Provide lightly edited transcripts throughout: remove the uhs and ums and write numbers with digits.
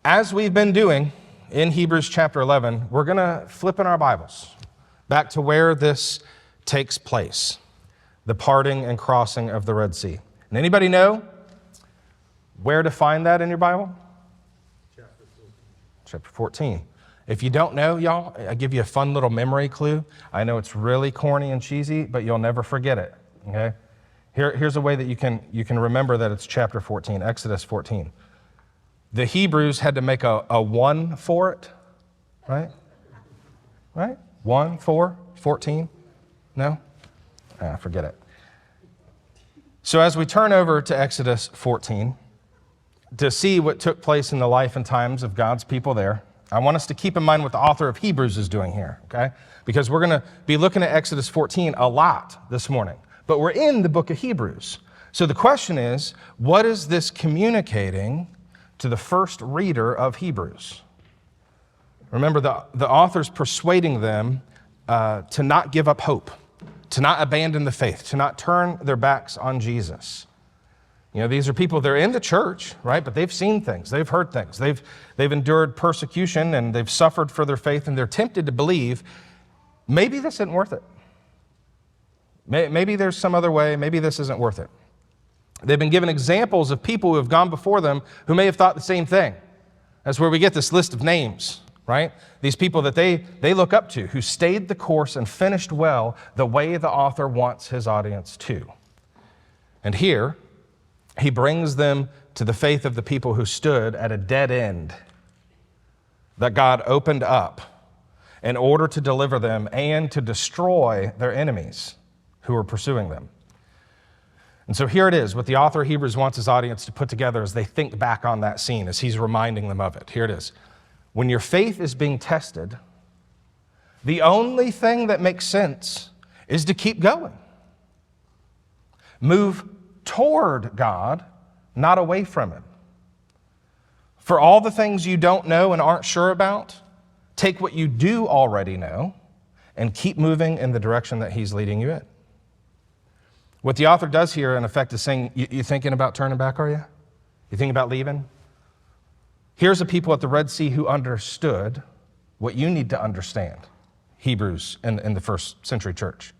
As we've been doing in Hebrews chapter 11, we're going to flip in our Bibles back to where this takes place, the parting and crossing of the Red Sea. And anybody know where to find that in your Bible? Chapter 14. If you don't know, y'all, I give you a fun little memory clue. I know it's really corny and cheesy, but you'll never forget it, okay? Here's a way that you can remember that it's chapter 14, Exodus 14. The Hebrews had to make a 1 for it, right? Right? 1, 4, 14? No? Forget it. So as we turn over to Exodus 14, to see what took place in the life and times of God's people there, I want us to keep in mind what the author of Hebrews is doing here, okay? Because we're going to be looking at Exodus 14 a lot this morning. But we're in the book of Hebrews. So the question is, what is this communicating to the first reader of Hebrews? Remember, the author's persuading them to not give up hope, to not abandon the faith, to not turn their backs on Jesus. You know, these are people, they're in the church, right? But they've seen things, they've heard things, they've endured persecution and they've suffered for their faith, and they're tempted to believe, maybe this isn't worth it. Maybe there's some other way, maybe this isn't worth it. They've been given examples of people who have gone before them who may have thought the same thing. That's where we get this list of names, right? These people that they look up to, who stayed the course and finished well the way the author wants his audience to. And here, he brings them to the faith of the people who stood at a dead end that God opened up in order to deliver them and to destroy their enemies who were pursuing them. And so here it is, what the author of Hebrews wants his audience to put together as they think back on that scene, as he's reminding them of it. Here it is. When your faith is being tested, the only thing that makes sense is to keep going. Move toward God, not away from Him. For all the things you don't know and aren't sure about, take what you do already know and keep moving in the direction that He's leading you in. What the author does here, in effect, is saying, you thinking about turning back, are you? You thinking about leaving? Here's a people at the Red Sea who understood what you need to understand, Hebrews in the first century church.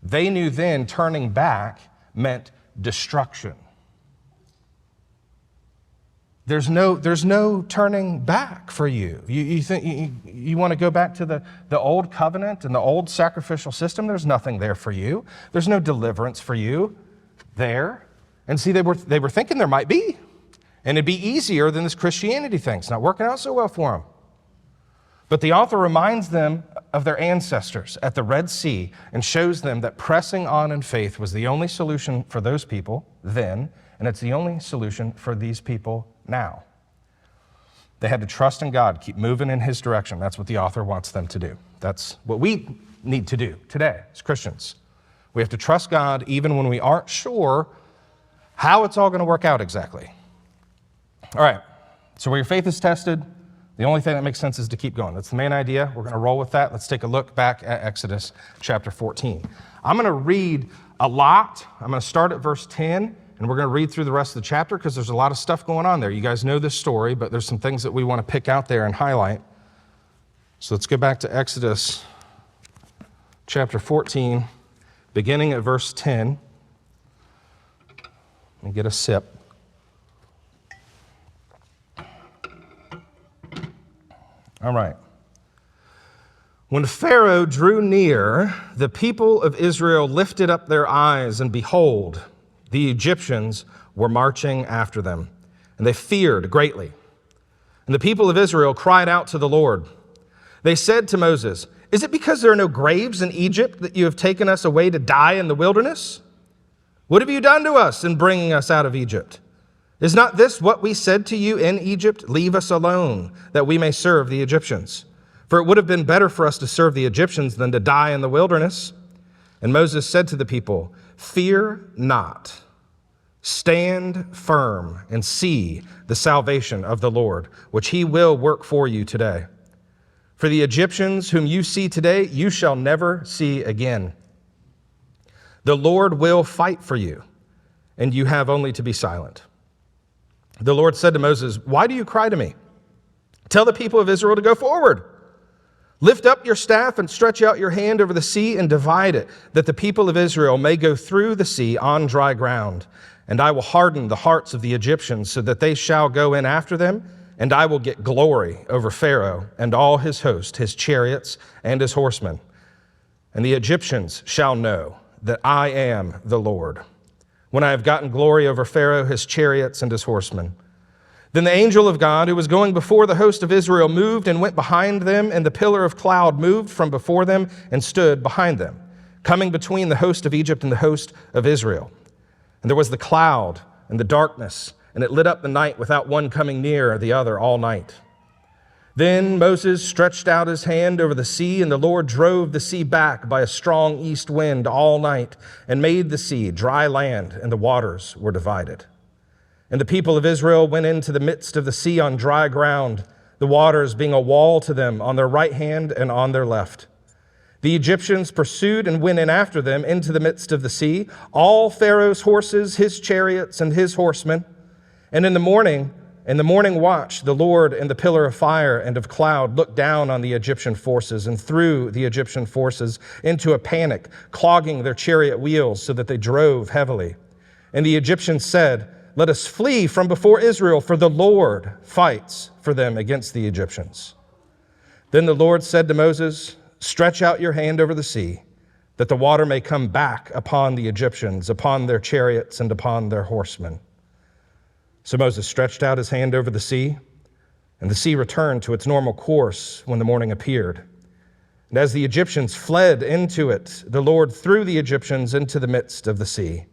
They knew then turning back meant destruction. There's no turning back for you. You think you want to go back to the old covenant and the old sacrificial system? There's nothing there for you. There's no deliverance for you there. And see, they were thinking there might be. And it'd be easier than this Christianity thing. It's not working out so well for them. But the author reminds them of their ancestors at the Red Sea and shows them that pressing on in faith was the only solution for those people then, and it's the only solution for these people now. They had to trust in God, keep moving in His direction. That's what the author wants them to do. That's what we need to do today as Christians. We have to trust God even when we aren't sure how it's all going to work out exactly. All right, so where your faith is tested, the only thing that makes sense is to keep going. That's the main idea. We're going to roll with that. Let's take a look back at Exodus chapter 14. I'm going to read a lot. I'm going to start at verse 10, and we're going to read through the rest of the chapter because there's a lot of stuff going on there. You guys know this story, but there's some things that we want to pick out there and highlight. So let's go back to Exodus chapter 14, beginning at verse 10. Let me get a sip. All right. When Pharaoh drew near, the people of Israel lifted up their eyes, and behold, the Egyptians were marching after them, and they feared greatly. And the people of Israel cried out to the Lord. They said to Moses, "Is it because there are no graves in Egypt that you have taken us away to die in the wilderness? What have you done to us in bringing us out of Egypt? Is not this what we said to you in Egypt? Leave us alone, that we may serve the Egyptians. For it would have been better for us to serve the Egyptians than to die in the wilderness." And Moses said to the people, "Fear not. Stand firm and see the salvation of the Lord, which He will work for you today. For the Egyptians whom you see today, you shall never see again. The Lord will fight for you, and you have only to be silent." The Lord said to Moses, "Why do you cry to me? Tell the people of Israel to go forward. Lift up your staff and stretch out your hand over the sea and divide it, that the people of Israel may go through the sea on dry ground. And I will harden the hearts of the Egyptians so that they shall go in after them, and I will get glory over Pharaoh and all his host, his chariots and his horsemen. And the Egyptians shall know that I am the Lord, when I have gotten glory over Pharaoh, his chariots, and his horsemen." Then the angel of God, who was going before the host of Israel, moved and went behind them, and the pillar of cloud moved from before them and stood behind them, coming between the host of Egypt and the host of Israel. And there was the cloud and the darkness, and it lit up the night without one coming near the other all night. Then Moses stretched out his hand over the sea, and the Lord drove the sea back by a strong east wind all night, and made the sea dry land, and the waters were divided. And the people of Israel went into the midst of the sea on dry ground, the waters being a wall to them on their right hand and on their left. The Egyptians pursued and went in after them into the midst of the sea, all Pharaoh's horses, his chariots, and his horsemen. And in the morning watch, the Lord in the pillar of fire and of cloud looked down on the Egyptian forces and threw the Egyptian forces into a panic, clogging their chariot wheels so that they drove heavily. And the Egyptians said, "Let us flee from before Israel, for the Lord fights for them against the Egyptians." Then the Lord said to Moses, "Stretch out your hand over the sea, that the water may come back upon the Egyptians, upon their chariots, and upon their horsemen." So Moses stretched out his hand over the sea, and the sea returned to its normal course when the morning appeared. And as the Egyptians fled into it, the Lord threw the Egyptians into the midst of the sea.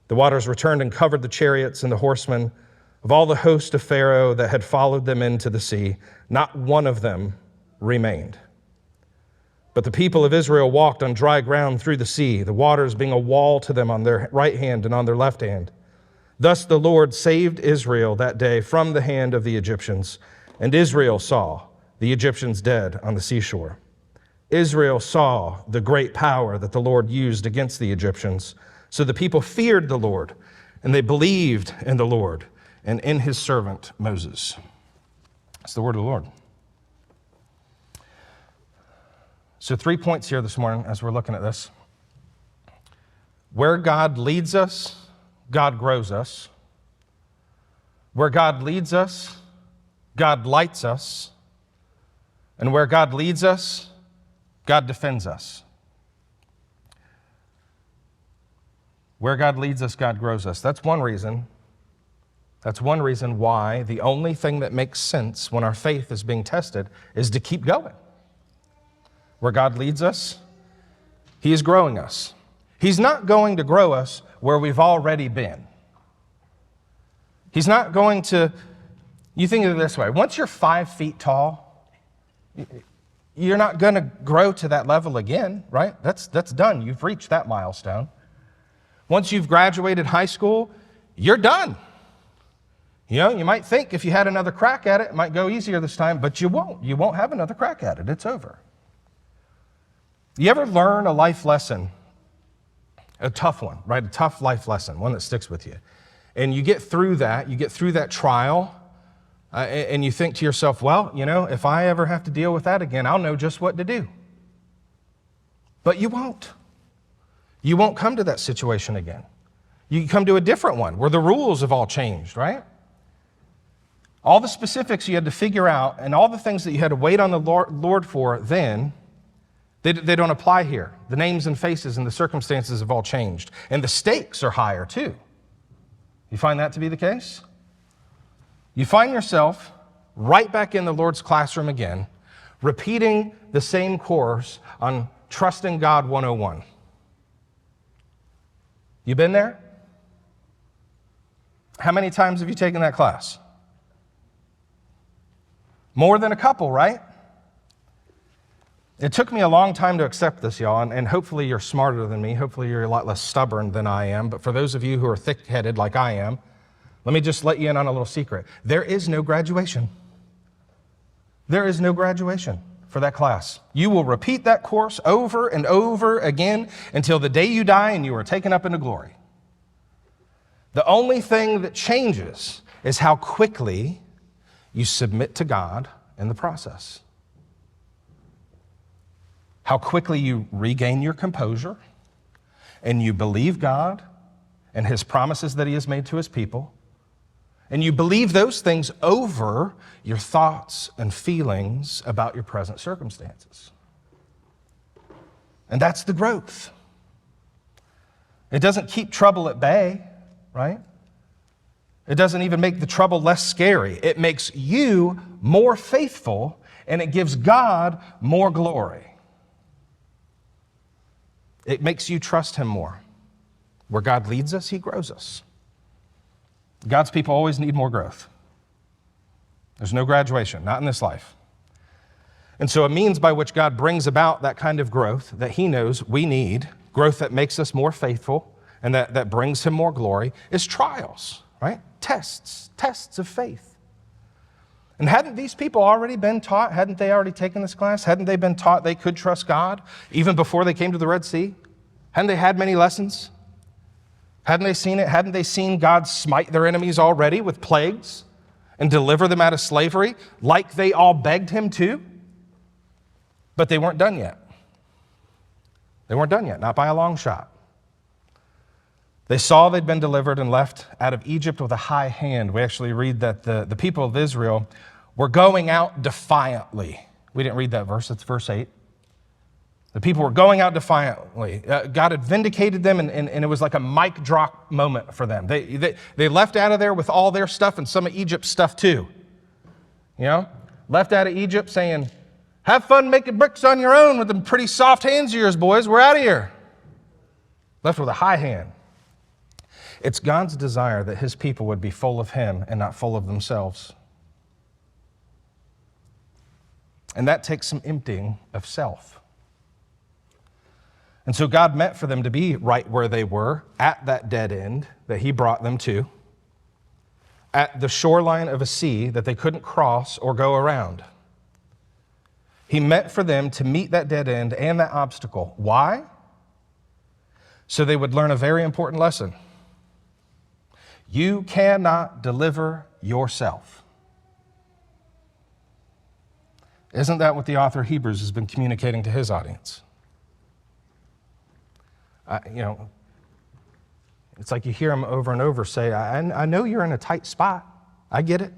The waters returned and covered the chariots and the horsemen of all the host of Pharaoh that had followed them into the sea. Not one of them remained. But the people of Israel walked on dry ground through the sea, the waters being a wall to them on their right hand and on their left hand. Thus the Lord saved Israel that day from the hand of the Egyptians, and Israel saw the Egyptians dead on the seashore. Israel saw the great power that the Lord used against the Egyptians. So the people feared the Lord, and they believed in the Lord and in his servant Moses. It's the word of the Lord. So 3 points here this morning as we're looking at this. Where God leads us, God grows us. Where God leads us, God lights us. And where God leads us, God defends us. Where God leads us, God grows us. That's one reason. That's one reason why the only thing that makes sense when our faith is being tested is to keep going. Where God leads us, he is growing us. He's not going to grow us where we've already been. He's not going to, you think of it this way, once you're 5 feet tall, you're not going to grow to that level again, right? That's done. You've reached that milestone. Once you've graduated high school, you're done. You know, you might think if you had another crack at it, it might go easier this time, but you won't. You won't have another crack at it. It's over. You ever learn a life lesson, a tough one, right? A tough life lesson, one that sticks with you. And you get through that trial, and you think to yourself, well, you know, if I ever have to deal with that again, I'll know just what to do. But you won't. You won't come to that situation again. You come to a different one where the rules have all changed, right? All the specifics you had to figure out and all the things that you had to wait on the Lord for then, they don't apply here. The names and faces and the circumstances have all changed. And the stakes are higher too. You find that to be the case? You find yourself right back in the Lord's classroom again, repeating the same course on Trusting God 101. You been there? How many times have you taken that class? More than a couple, right? It took me a long time to accept this, y'all, and hopefully you're smarter than me. Hopefully you're a lot less stubborn than I am. But for those of you who are thick-headed like I am, let me just let you in on a little secret. There is no graduation. There is no graduation for that class. You will repeat that course over and over again until the day you die and you are taken up into glory. The only thing that changes is how quickly you submit to God in the process. How quickly you regain your composure and you believe God and his promises that he has made to his people. And you believe those things over your thoughts and feelings about your present circumstances. And that's the growth. It doesn't keep trouble at bay, right? It doesn't even make the trouble less scary. It makes you more faithful, and it gives God more glory. It makes you trust him more. Where God leads us, he grows us. God's people always need more growth. There's no graduation, not in this life. And so a means by which God brings about that kind of growth that he knows we need, growth that makes us more faithful and that brings him more glory, is trials, right? Tests of faith. And hadn't these people already been taught? Hadn't they already taken this class? Hadn't they been taught they could trust God even before they came to the Red Sea? Hadn't they had many lessons? Hadn't they seen it? Hadn't they seen God smite their enemies already with plagues and deliver them out of slavery like they all begged him to? But they weren't done yet. They weren't done yet, not by a long shot. They saw they'd been delivered and left out of Egypt with a high hand. We actually read that the people of Israel were going out defiantly. We didn't read that verse, it's verse 8. The people were going out defiantly. God had vindicated them, and it was like a mic drop moment for them. They left out of there with all their stuff and some of Egypt's stuff too. You know, left out of Egypt saying, have fun making bricks on your own with them pretty soft hands of yours, boys. We're out of here. Left with a high hand. It's God's desire that his people would be full of him and not full of themselves. And that takes some emptying of self. And so God meant for them to be right where they were at that dead end that he brought them to, at the shoreline of a sea that they couldn't cross or go around. He meant for them to meet that dead end and that obstacle. Why? So they would learn a very important lesson. You cannot deliver yourself. Isn't that what the author of Hebrews has been communicating to his audience? It's like you hear him over and over say, I know you're in a tight spot. I get it.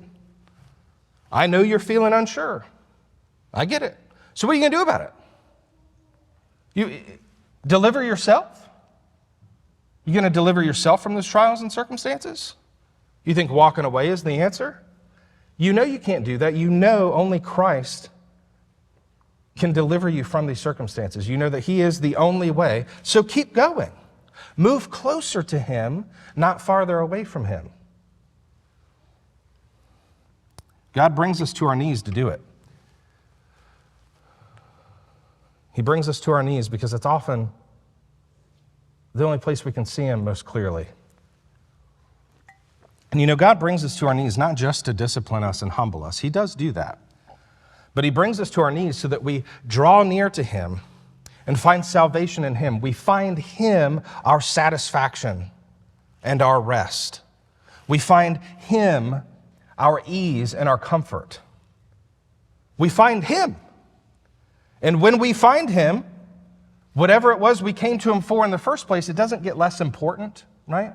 I know you're feeling unsure. I get it. So what are you going to do about it? You deliver yourself? You going to deliver yourself from those trials and circumstances? You think walking away is the answer? You know you can't do that. You know only Christ can deliver you from these circumstances. You know that he is the only way. So keep going. Move closer to him, not farther away from him. God brings us to our knees to do it. He brings us to our knees because it's often the only place we can see him most clearly. And God brings us to our knees not just to discipline us and humble us. He does do that. But he brings us to our knees so that we draw near to him and find salvation in him. We find him our satisfaction and our rest. We find him our ease and our comfort. We find him. And when we find him, whatever it was we came to him for in the first place, it doesn't get less important, right?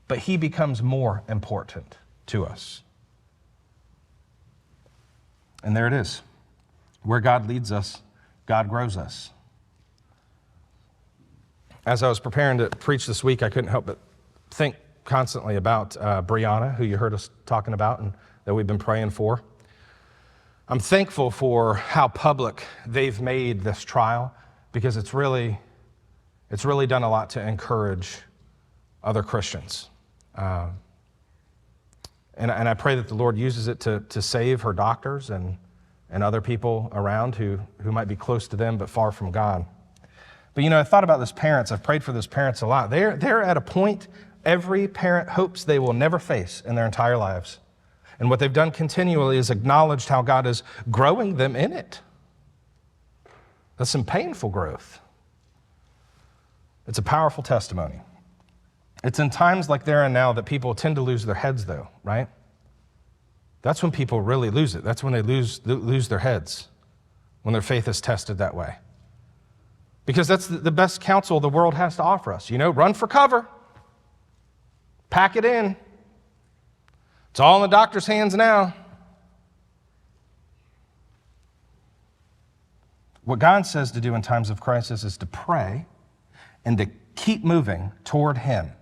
But he becomes more important to us. And there it is. Where God leads us, God grows us. As I was preparing to preach this week, I couldn't help but think constantly about Brianna, who you heard us talking about and that we've been praying for. I'm thankful for how public they've made this trial because it's really done a lot to encourage other Christians. And I pray that the Lord uses it to save her doctors and other people around who might be close to them but far from God. But I thought about those parents. I've prayed for those parents a lot. They're at a point every parent hopes they will never face in their entire lives. And what they've done continually is acknowledged how God is growing them in it. That's some painful growth. It's a powerful testimony. It's in times like there and now that people tend to lose their heads, though, right? That's when people really lose it. That's when they lose their heads, when their faith is tested that way. Because that's the best counsel the world has to offer us. Run for cover. Pack it in. It's all in the doctor's hands now. What God says to do in times of crisis is to pray and to keep moving toward Him.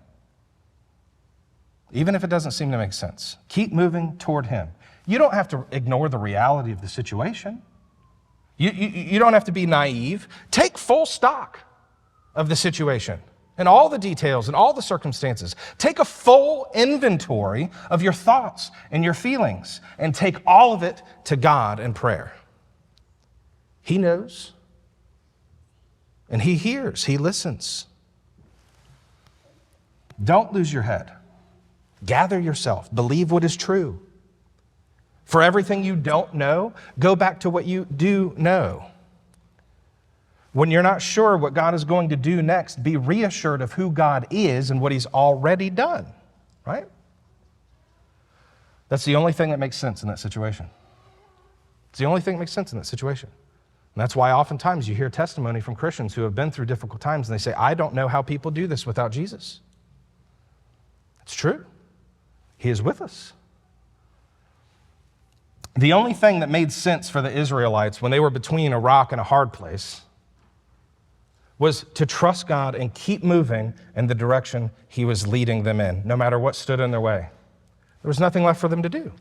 Even if it doesn't seem to make sense. Keep moving toward Him. You don't have to ignore the reality of the situation. You don't have to be naive. Take full stock of the situation and all the details and all the circumstances. Take a full inventory of your thoughts and your feelings and take all of it to God in prayer. He knows, and He hears, He listens. Don't lose your head. Gather yourself. Believe what is true. For everything you don't know, go back to what you do know. When you're not sure what God is going to do next, be reassured of who God is and what He's already done, right? That's the only thing that makes sense in that situation. It's the only thing that makes sense in that situation. And that's why oftentimes you hear testimony from Christians who have been through difficult times and they say, I don't know how people do this without Jesus. It's true. He is with us. The only thing that made sense for the Israelites when they were between a rock and a hard place was to trust God and keep moving in the direction He was leading them in, no matter what stood in their way. There was nothing left for them to do.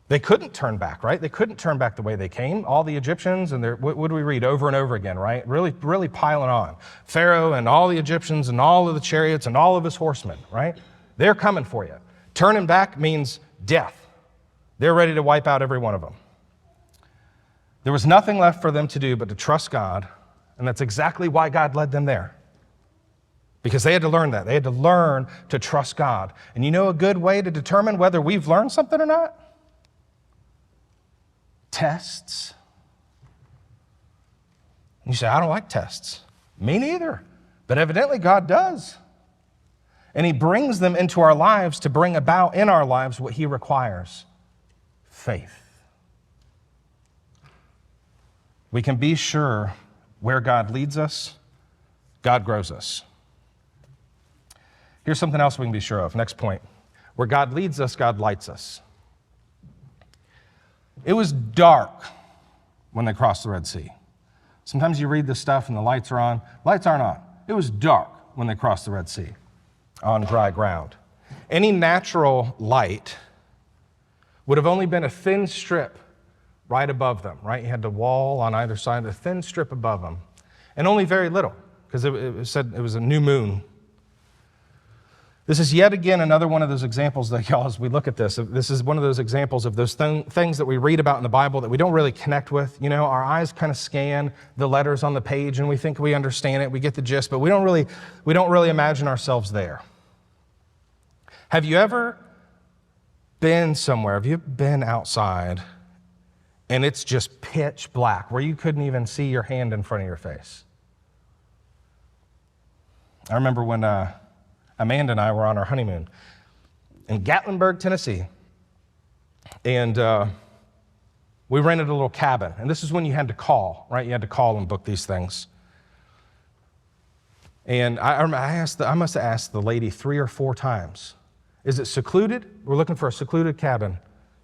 They couldn't turn back, right? They couldn't turn back the way they came. All the Egyptians, and what do we read over and over again, right? Really piling on. Pharaoh and all the Egyptians and all of the chariots and all of his horsemen, right? They're coming for you. Turning back means death. They're ready to wipe out every one of them. There was nothing left for them to do but to trust God, and that's exactly why God led them there. Because they had to learn that. They had to learn to trust God. And you know a good way to determine whether we've learned something or not? Tests. You say, I don't like tests. Me neither. But evidently God does. And He brings them into our lives to bring about in our lives what He requires. Faith. We can be sure where God leads us, God grows us. Here's something else we can be sure of. Next point. Where God leads us, God lights us. It was dark when they crossed the Red Sea. Sometimes you read this stuff and the lights are on. Lights aren't on. It was dark when they crossed the Red Sea on dry ground. Any natural light would have only been a thin strip right above them, right? You had the wall on either side, a thin strip above them, and only very little, because it said it was a new moon. This is yet again another one of those examples that, y'all, as we look at this is one of those examples of those things that we read about in the Bible that we don't really connect with. Our eyes kind of scan the letters on the page and we think we understand it, we get the gist, but we don't really imagine ourselves there. Have you ever been somewhere? Have you been outside and it's just pitch black where you couldn't even see your hand in front of your face? I remember when Amanda and I were on our honeymoon in Gatlinburg, Tennessee. And we rented a little cabin. And this is when you had to call, right? You had to call and book these things. And I must have asked the lady 3 or 4 times, is it secluded? We're looking for a secluded cabin.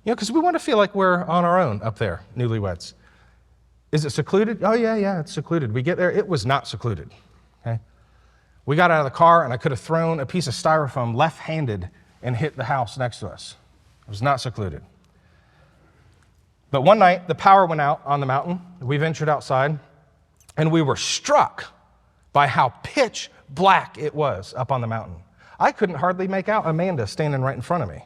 Because we want to feel like we're on our own up there, newlyweds. Is it secluded? Oh, yeah, it's secluded. We get there, it was not secluded, okay? We got out of the car, and I could have thrown a piece of styrofoam left-handed and hit the house next to us. It was not secluded. But one night, the power went out on the mountain. We ventured outside, and we were struck by how pitch black it was up on the mountain. I couldn't hardly make out Amanda standing right in front of me.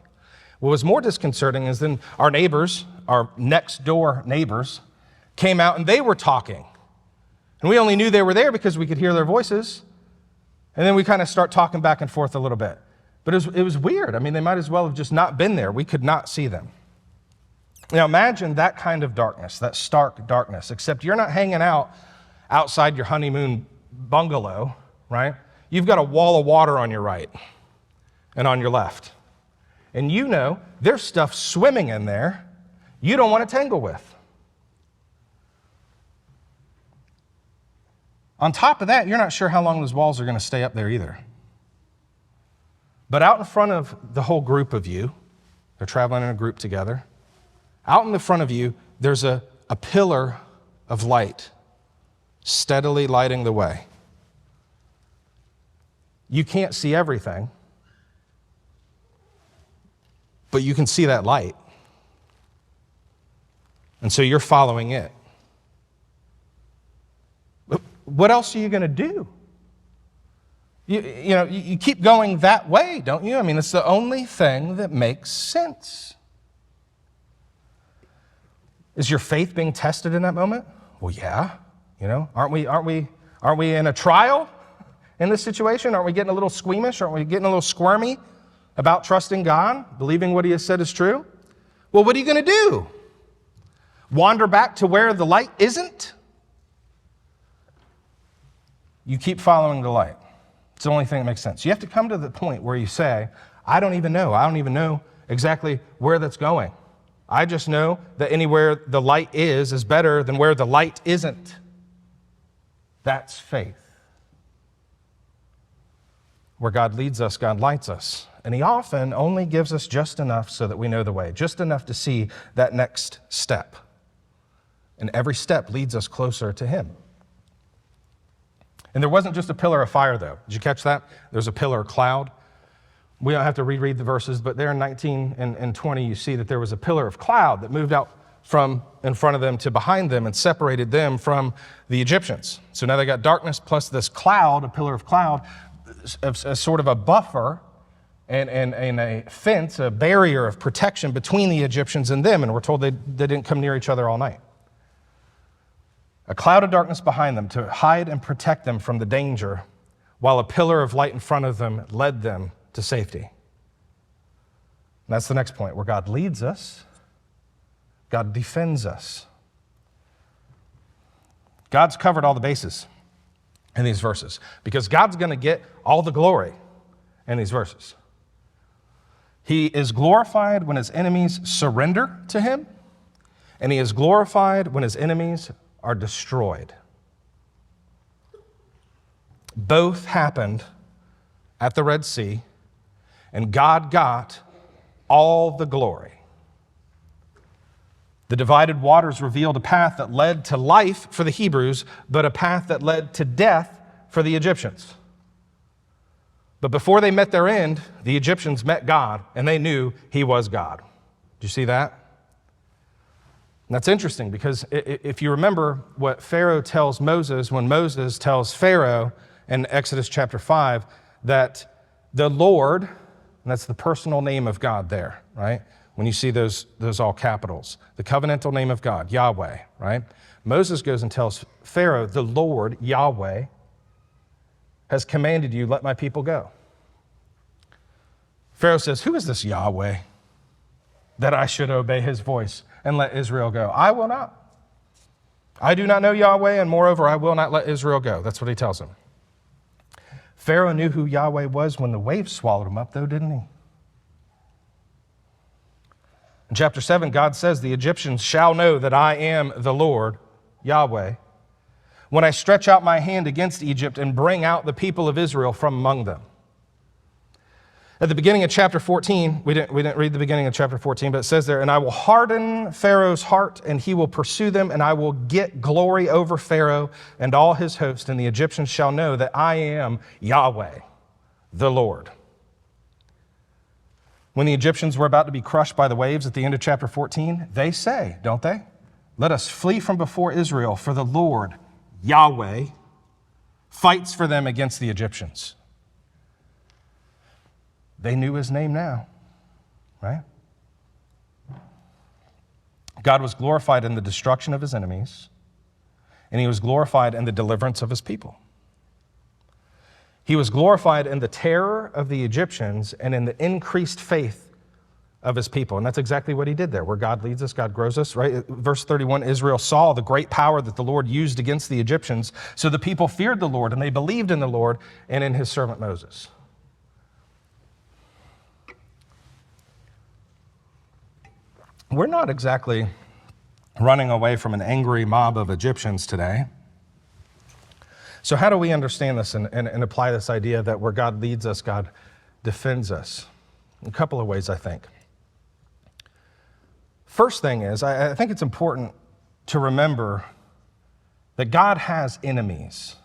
What was more disconcerting is then our neighbors, our next-door neighbors, came out, and they were talking. And we only knew they were there because we could hear their voices. And then we kind of start talking back and forth a little bit. But it was weird. I mean, they might as well have just not been there. We could not see them. Now imagine that kind of darkness, that stark darkness, except you're not hanging out outside your honeymoon bungalow, right? you've got a wall of water on your right and on your left. And you know there's stuff swimming in there you don't want to tangle with. On top of that, you're not sure how long those walls are going to stay up there either. But out in front of the whole group of you, they're traveling in a group together, out in the front of you, there's a pillar of light steadily lighting the way. You can't see everything, but you can see that light. And so you're following it. What else are you going to do? You keep going that way, don't you? I mean, it's the only thing that makes sense. Is your faith being tested in that moment? Well, yeah. Aren't we in a trial in this situation? Aren't we getting a little squeamish? Aren't we getting a little squirmy about trusting God, believing what He has said is true? Well, what are you going to do? Wander back to where the light isn't? You keep following the light. It's the only thing that makes sense. You have to come to the point where you say, I don't even know exactly where that's going. I just know that anywhere the light is better than where the light isn't. That's faith. Where God leads us, God lights us. And He often only gives us just enough so that we know the way, just enough to see that next step. And every step leads us closer to Him. And there wasn't just a pillar of fire, though. Did you catch that? There's a pillar of cloud. We don't have to reread the verses, but there in 19 and 20, you see that there was a pillar of cloud that moved out from in front of them to behind them and separated them from the Egyptians. So now they got darkness plus this cloud, a pillar of cloud, as sort of a buffer and a fence, a barrier of protection between the Egyptians and them. And we're told they didn't come near each other all night. A cloud of darkness behind them to hide and protect them from the danger, while a pillar of light in front of them led them to safety. And that's the next point, where God leads us, God defends us. God's covered all the bases in these verses because God's going to get all the glory in these verses. He is glorified when His enemies surrender to Him, and He is glorified when His enemies are destroyed. Both happened at the Red Sea, and God got all the glory. The divided waters revealed a path that led to life for the Hebrews, but a path that led to death for the Egyptians. But before they met their end, the Egyptians met God, and they knew He was God. Do you see that? And that's interesting because if you remember what Pharaoh tells Moses when Moses tells Pharaoh in Exodus chapter 5 that the Lord, and that's the personal name of God there, right? When you see those all capitals, the covenantal name of God, Yahweh, right? Moses goes and tells Pharaoh, the Lord, Yahweh, has commanded you, let my people go. Pharaoh says, who is this Yahweh that I should obey His voice and let Israel go? I will not. I do not know Yahweh, and moreover, I will not let Israel go. That's what he tells him. Pharaoh knew who Yahweh was when the waves swallowed him up, though, didn't he? In chapter 7, God says, the Egyptians shall know that I am the Lord, Yahweh, when I stretch out my hand against Egypt and bring out the people of Israel from among them. At the beginning of chapter 14, we didn't read the beginning of chapter 14, but it says there, and I will harden Pharaoh's heart, and he will pursue them, and I will get glory over Pharaoh and all his host, and the Egyptians shall know that I am Yahweh, the Lord. When the Egyptians were about to be crushed by the waves at the end of chapter 14, they say, don't they? Let us flee from before Israel, for the Lord, Yahweh, fights for them against the Egyptians. They knew his name now, right? God was glorified in the destruction of his enemies, and he was glorified in the deliverance of his people. He was glorified in the terror of the Egyptians and in the increased faith of his people. And that's exactly what he did there, where God leads us, God grows us, right? Verse 31, Israel saw the great power that the Lord used against the Egyptians. So the people feared the Lord, and they believed in the Lord and in his servant Moses. We're not exactly running away from an angry mob of Egyptians today. So how do we understand this and apply this idea that where God leads us, God defends us? A couple of ways, I think. First thing is, I think it's important to remember that God has enemies.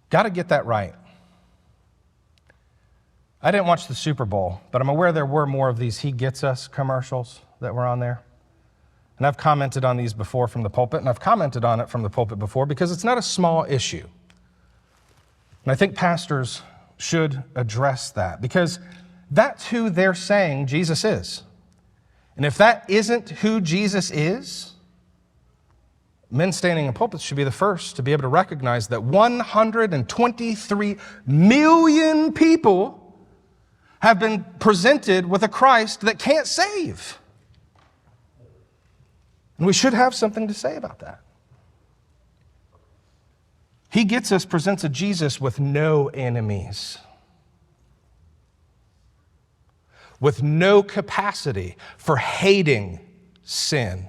Got to get that right. I didn't watch the Super Bowl, but I'm aware there were more of these He Gets Us commercials that were on there. And I've commented on these before from the pulpit, and I've commented on it from the pulpit before because it's not a small issue. And I think pastors should address that because that's who they're saying Jesus is. And if that isn't who Jesus is, men standing in pulpits should be the first to be able to recognize that 123 million people have been presented with a Christ that can't save. And we should have something to say about that. He Gets Us presents a Jesus with no enemies, with no capacity for hating sin.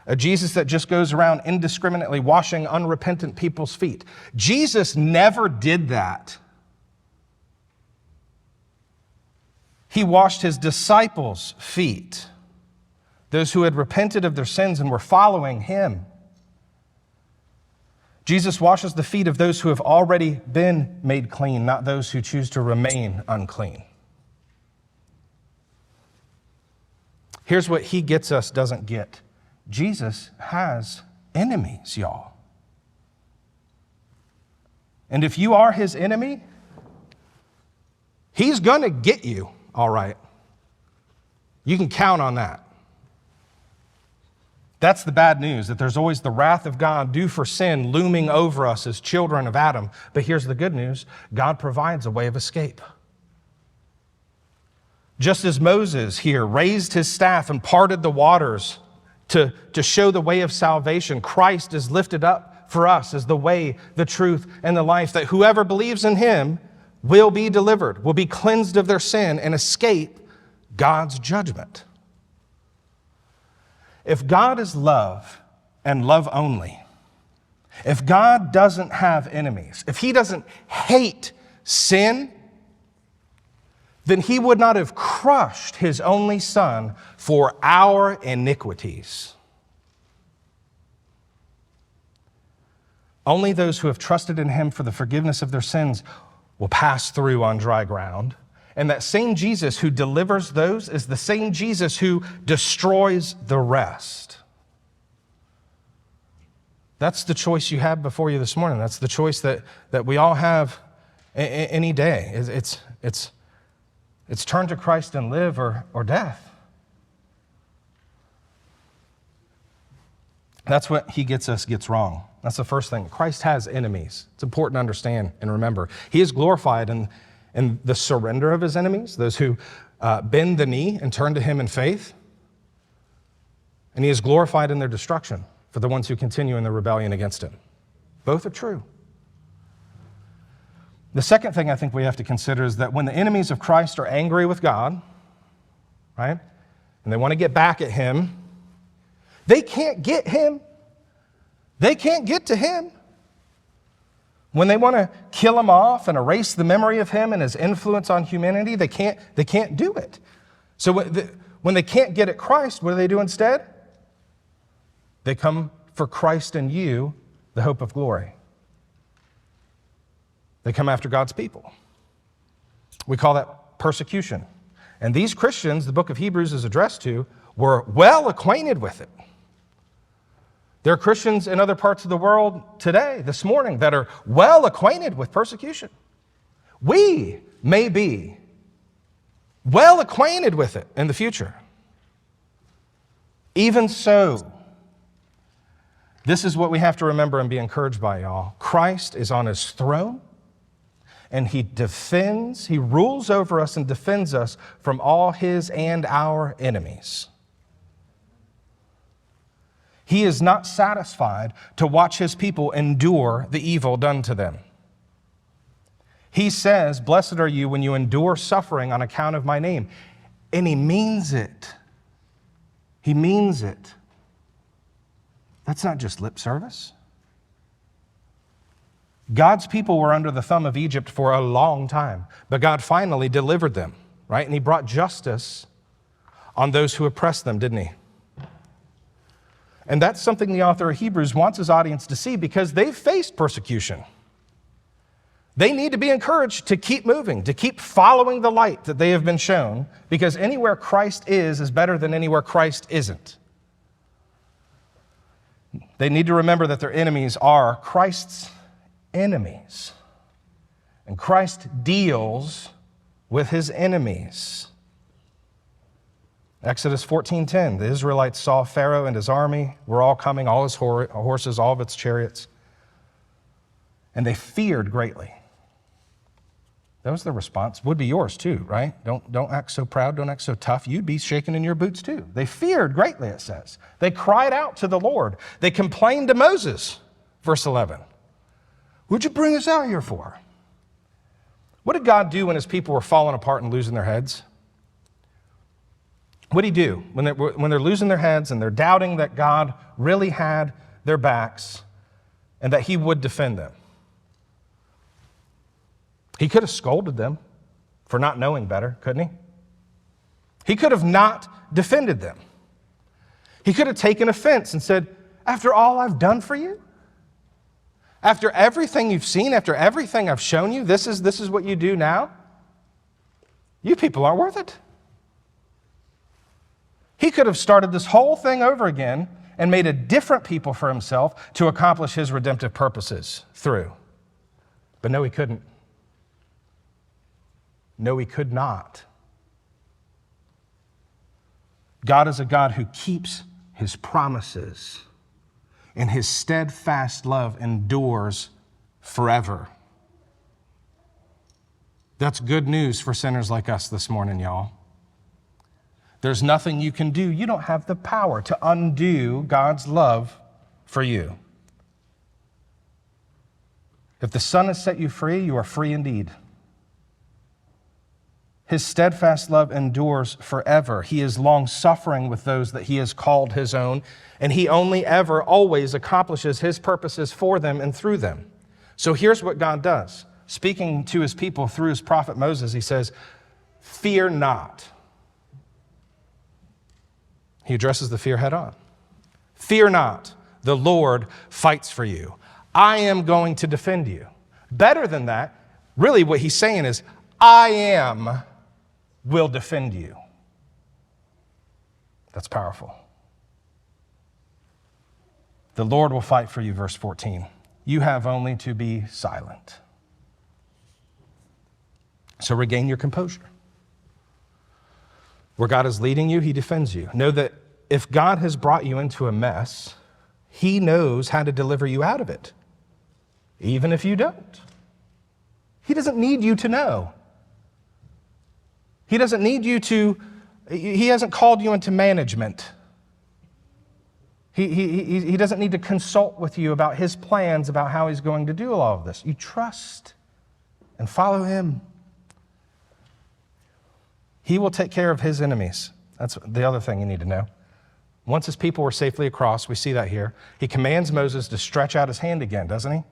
A Jesus that just goes around indiscriminately washing unrepentant people's feet. Jesus never did that. He washed his disciples' feet, those who had repented of their sins and were following him. Jesus washes the feet of those who have already been made clean, not those who choose to remain unclean. Here's what He Gets Us doesn't get. Jesus has enemies, y'all. And if you are his enemy, he's going to get you, all right. You can count on that. That's the bad news, that there's always the wrath of God due for sin looming over us as children of Adam. But here's the good news. God provides a way of escape. Just as Moses here raised his staff and parted the waters to show the way of salvation, Christ is lifted up for us as the way, the truth, and the life, that whoever believes in him will be delivered, will be cleansed of their sin, and escape God's judgment. If God is love and love only, if God doesn't have enemies, if he doesn't hate sin, then he would not have crushed his only son for our iniquities. Only those who have trusted in him for the forgiveness of their sins will pass through on dry ground. And that same Jesus who delivers those is the same Jesus who destroys the rest. That's the choice you have before you this morning. That's the choice that we all have any day. It's turn to Christ and live or death. That's what He Gets Us gets wrong. That's the first thing. Christ has enemies. It's important to understand and remember. He is glorified in the surrender of his enemies, those who bend the knee and turn to him in faith. And he is glorified in their destruction for the ones who continue in their rebellion against him. Both are true. The second thing I think we have to consider is that when the enemies of Christ are angry with God, right, and they want to get back at him, they can't get him. They can't get to him. When they want to kill him off and erase the memory of him and his influence on humanity, they can't do it. So when they can't get at Christ, what do they do instead? They come for Christ and you, the hope of glory. They come after God's people. We call that persecution. And these Christians, the book of Hebrews is addressed to, were well acquainted with it. There are Christians in other parts of the world today, this morning, that are well acquainted with persecution. We may be well acquainted with it in the future. Even so, this is what we have to remember and be encouraged by, y'all. Christ is on his throne, and he rules over us and defends us from all his and our enemies. He is not satisfied to watch his people endure the evil done to them. He says, "Blessed are you when you endure suffering on account of my name." And he means it. He means it. That's not just lip service. God's people were under the thumb of Egypt for a long time, but God finally delivered them, right? And he brought justice on those who oppressed them, didn't he? And that's something the author of Hebrews wants his audience to see because they've faced persecution. They need to be encouraged to keep moving, to keep following the light that they have been shown, because anywhere Christ is better than anywhere Christ isn't. They need to remember that their enemies are Christ's enemies. And Christ deals with his enemies. Exodus 14:10, the Israelites saw Pharaoh and his army were all coming, all his horses, all of its chariots, and they feared greatly. That was the response. Would be yours too, right? Don't act so proud, don't act so tough. You'd be shaking in your boots too. They feared greatly, it says. They cried out to the Lord. They complained to Moses, verse 11. What'd you bring us out here for? What did God do when his people were falling apart and losing their heads? What did he do when they're losing their heads and they're doubting that God really had their backs and that he would defend them? He could have scolded them for not knowing better, couldn't he? He could have not defended them. He could have taken offense and said, after all I've done for you, after everything you've seen, after everything I've shown you, this is what you do now? You people aren't worth it. He could have started this whole thing over again and made a different people for himself to accomplish his redemptive purposes through. But no, he couldn't. No, he could not. God is a God who keeps his promises, and his steadfast love endures forever. That's good news for sinners like us this morning, y'all. There's nothing you can do. You don't have the power to undo God's love for you. If the Son has set you free, you are free indeed. His steadfast love endures forever. He is long-suffering with those that he has called his own, and he only ever, always accomplishes his purposes for them and through them. So here's what God does. Speaking to his people through his prophet Moses, he says, "Fear not." He addresses the fear head on. "Fear not, the Lord fights for you. I am going to defend you." Better than that, really what he's saying is, I will defend you. That's powerful. The Lord will fight for you, verse 14. You have only to be silent. So regain your composure. Where God is leading you, he defends you. Know that if God has brought you into a mess, he knows how to deliver you out of it, even if you don't. He doesn't need you to know. He doesn't need you to, he hasn't called you into management. He doesn't need to consult with you about his plans, about how he's going to do all of this. You trust and follow him. He will take care of his enemies. That's the other thing you need to know. Once his people were safely across, we see that here, he commands Moses to stretch out his hand again, doesn't he?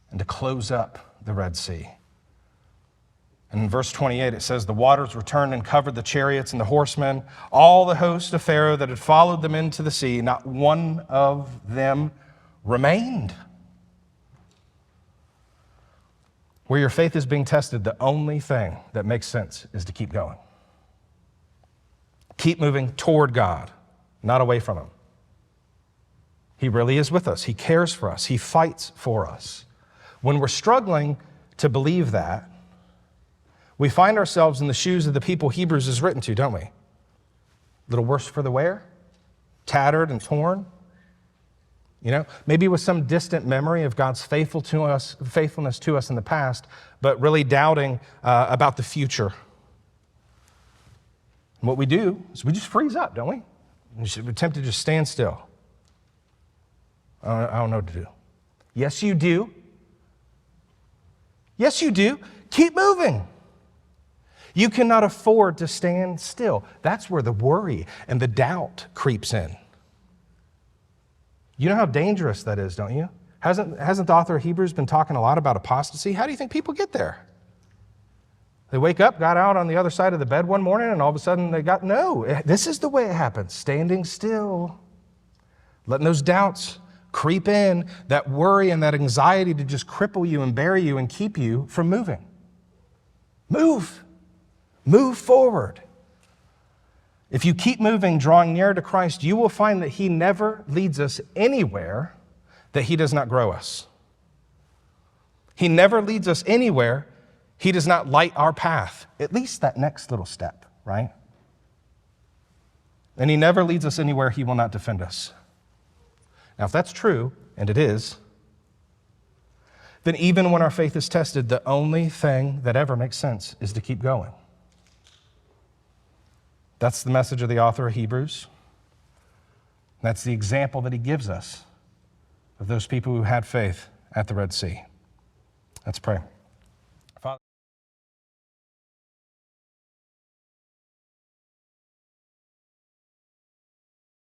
And to close up the Red Sea. And in verse 28, it says, the waters returned and covered the chariots and the horsemen, all the host of Pharaoh that had followed them into the sea. Not one of them remained. Where your faith is being tested, the only thing that makes sense is to keep going. Keep moving toward God, not away from him. He really is with us. He cares for us. He fights for us. When we're struggling to believe that, we find ourselves in the shoes of the people Hebrews is written to, don't we? A little worse for the wear, tattered and torn. You know, maybe with some distant memory of God's faithfulness to us in the past, but really doubting about the future. And what we do is we just freeze up, don't we? We attempt to just stand still. I don't know what to do. Yes, you do. Yes, you do. Keep moving. You cannot afford to stand still. That's where the worry and the doubt creeps in. You know how dangerous that is, don't you? Hasn't the author of Hebrews been talking a lot about apostasy? How do you think people get there? They wake up, got out on the other side of the bed one morning, and all of a sudden no, this is the way it happens. Standing still, letting those doubts creep in, that worry and that anxiety to just cripple you and bury you and keep you from moving. Move forward. If you keep moving, drawing near to Christ, you will find that He never leads us anywhere that He does not grow us. He never leads us anywhere He does not light our path, at least that next little step, right? And He never leads us anywhere He will not defend us. Now, if that's true, and it is, then even when our faith is tested, the only thing that ever makes sense is to keep going. That's the message of the author of Hebrews. That's the example that he gives us of those people who had faith at the Red Sea. Let's pray.